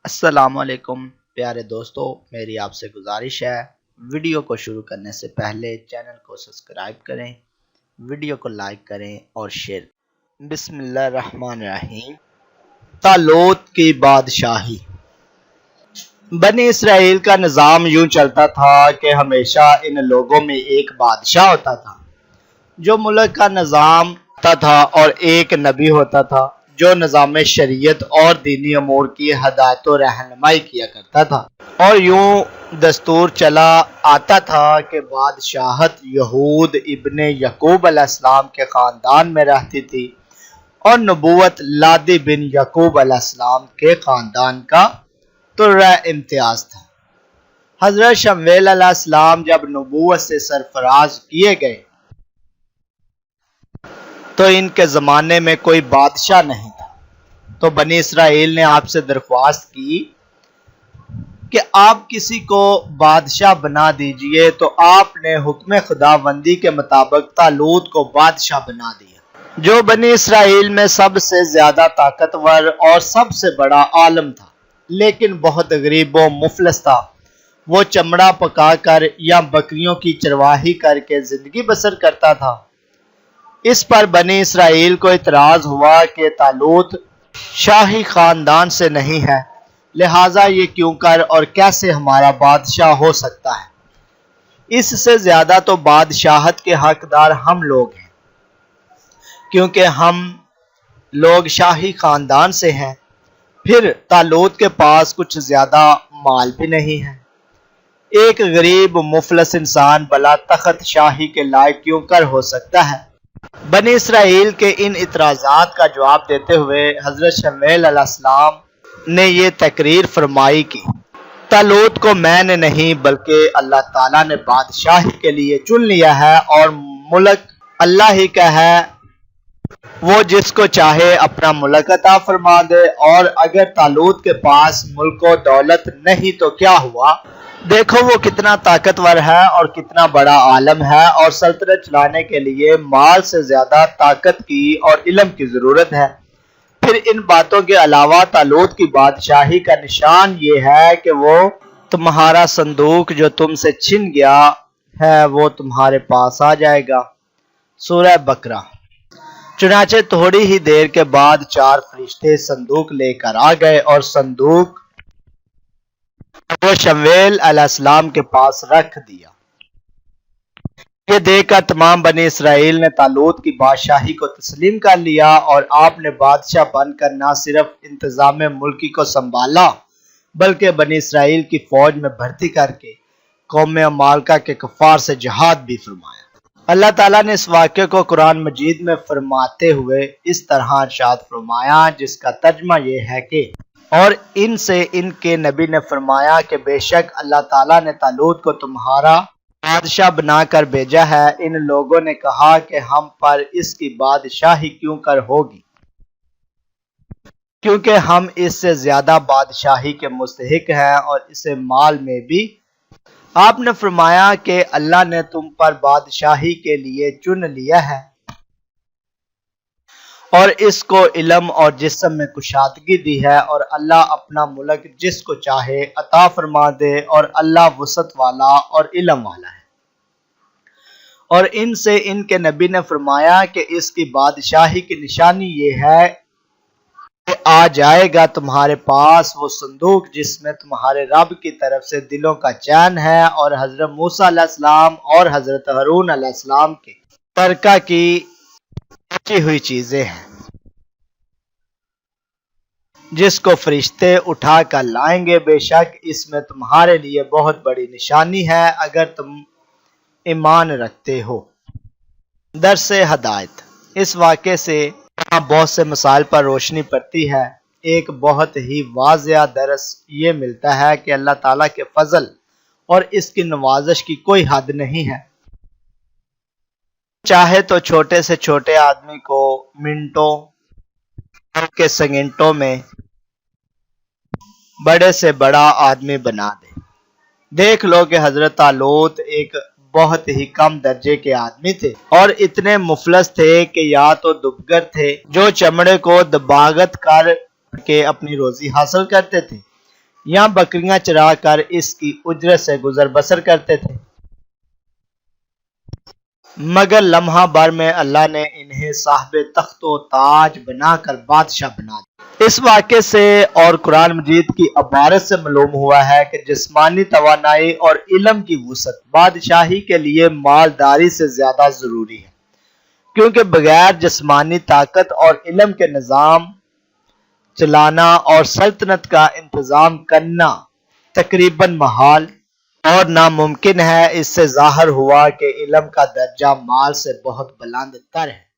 السلام علیکم پیارے دوستو، میری آپ سے گزارش ہے ویڈیو کو شروع کرنے سے پہلے چینل کو سبسکرائب کریں، ویڈیو کو لائک کریں اور شیئر۔ بسم اللہ الرحمن الرحیم۔ طالوت کی بادشاہی۔ بنی اسرائیل کا نظام یوں چلتا تھا کہ ہمیشہ ان لوگوں میں ایک بادشاہ ہوتا تھا جو ملک کا نظام کرتا تھا، اور ایک نبی ہوتا تھا جو نظام شریعت اور دینی امور کی ہدایت و رہنمائی کیا کرتا تھا۔ اور یوں دستور چلا آتا تھا کہ بادشاہت یہود ابن یعقوب علیہ السلام کے خاندان میں رہتی تھی، اور نبوت لادی بن یعقوب علیہ السلام کے خاندان کا ترہ امتیاز تھا۔ حضرت شمویل علیہ السلام جب نبوت سے سرفراز کیے گئے تو ان کے زمانے میں کوئی بادشاہ نہیں تھا، تو بنی اسرائیل نے آپ سے درخواست کی کہ آپ کسی کو بادشاہ بنا دیجئے، تو آپ نے حکم خداوندی کے مطابق طالوت کو بادشاہ بنا دیا، جو بنی اسرائیل میں سب سے زیادہ طاقتور اور سب سے بڑا عالم تھا، لیکن بہت غریب و مفلس تھا۔ وہ چمڑا پکا کر یا بکریوں کی چرواہی کر کے زندگی بسر کرتا تھا۔ اس پر بنی اسرائیل کو اعتراض ہوا کہ طالوت شاہی خاندان سے نہیں ہے، لہٰذا یہ کیوں کر اور کیسے ہمارا بادشاہ ہو سکتا ہے؟ اس سے زیادہ تو بادشاہت کے حقدار ہم لوگ ہیں، کیونکہ ہم لوگ شاہی خاندان سے ہیں۔ پھر طالوت کے پاس کچھ زیادہ مال بھی نہیں ہے۔ ایک غریب مفلس انسان بلا تخت شاہی کے لائق کیوں کر ہو سکتا ہے؟ بنی اسرائیل کے ان اعتراضات کا جواب دیتے ہوئے حضرت شمویل علیہ السلام نے یہ تقریر فرمائی کہ طالوت کو میں نے نہیں بلکہ اللہ تعالیٰ نے بادشاہی کے لیے چن لیا ہے، اور ملک اللہ ہی کا ہے، وہ جس کو چاہے اپنا ملک عطا فرما دے۔ اور اگر طالوت کے پاس ملک و دولت نہیں تو کیا ہوا؟ دیکھو وہ کتنا طاقتور ہے اور کتنا بڑا عالم ہے، اور سلطنت چلانے کے لیے مال سے زیادہ طاقت کی اور علم کی ضرورت ہے۔ پھر ان باتوں کے علاوہ طالوت کی بادشاہی کا نشان یہ ہے کہ وہ تمہارا صندوق جو تم سے چھن گیا ہے وہ تمہارے پاس آ جائے گا۔ سورہ بقرہ۔ چنانچہ تھوڑی ہی دیر کے بعد 4 فرشتے صندوق لے کر آ گئے، اور صندوق وہ شمویل علیہ السلام کے پاس رکھ دیا۔ یہ دیکھ کر تمام بنی اسرائیل نے طالوت کی بادشاہی کو تسلیم کر لیا، اور آپ نے بادشاہ بن کر نہ صرف انتظام ملکی کو سنبھالا بلکہ بنی اسرائیل کی فوج میں بھرتی کر کے قوم عمالقہ کے کفار سے جہاد بھی فرمایا۔ اللہ تعالیٰ نے اس واقعے کو قرآن مجید میں فرماتے ہوئے اس طرح ارشاد فرمایا، جس کا ترجمہ یہ ہے کہ اور ان سے ان کے نبی نے فرمایا کہ بے شک اللہ تعالیٰ نے طالوت کو تمہارا بادشاہ بنا کر بھیجا ہے۔ ان لوگوں نے کہا کہ ہم پر اس کی بادشاہی کیوں کر ہوگی، کیونکہ ہم اس سے زیادہ بادشاہی کے مستحق ہیں اور اسے مال میں بھی۔ آپ نے فرمایا کہ اللہ نے تم پر بادشاہی کے لیے چن لیا ہے، اور اس کو علم اور جسم میں کشادگی دی ہے، اور اللہ اپنا ملک جس کو چاہے عطا فرما دے، اور اللہ وسعت والا اور علم والا ہے۔ اور ان سے ان کے نبی نے فرمایا کہ اس کی بادشاہی کی نشانی یہ ہے کہ آ جائے گا تمہارے پاس وہ صندوق جس میں تمہارے رب کی طرف سے دلوں کا چین ہے، اور حضرت موسیٰ علیہ السلام اور حضرت ہارون علیہ السلام کے ترکہ کی بچی ہوئی چیزیں ہیں، جس کو فرشتے اٹھا کر لائیں گے۔ بے شک اس میں تمہارے لیے بہت بڑی نشانی ہے اگر تم ایمان رکھتے ہو۔ درس ہدایت۔ اس واقعے سے بہت سے مسائل پر روشنی پڑتی ہے۔ ایک بہت ہی واضح درس یہ ملتا ہے کہ اللہ تعالیٰ کے فضل اور اس کی نوازش کی کوئی حد نہیں ہے۔ چاہے تو چھوٹے سے چھوٹے آدمی کو منٹوں کے سیکنڈوں میں بڑے سے بڑا آدمی بنا دے۔ دیکھ لو کہ حضرت طالوت ایک بہت ہی کم درجے کے آدمی تھے، اور اتنے مفلس تھے کہ یا تو دبگر تھے جو چمڑے کو دباغت کر کے اپنی روزی حاصل کرتے تھے، یا بکریاں چرا کر اس کی اجرت سے گزر بسر کرتے تھے، مگر لمحہ بھر میں اللہ نے انہیں صاحب تخت و تاج بنا کر بادشاہ بنا دیا۔ اس واقعے سے اور قرآن مجید کی عبارت سے معلوم ہوا ہے کہ جسمانی توانائی اور علم کی وسعت بادشاہی کے لیے مالداری سے زیادہ ضروری ہے، کیونکہ بغیر جسمانی طاقت اور علم کے نظام چلانا اور سلطنت کا انتظام کرنا تقریباً محال اور ناممکن ہے۔ اس سے ظاہر ہوا کہ علم کا درجہ مال سے بہت بلند تر ہے۔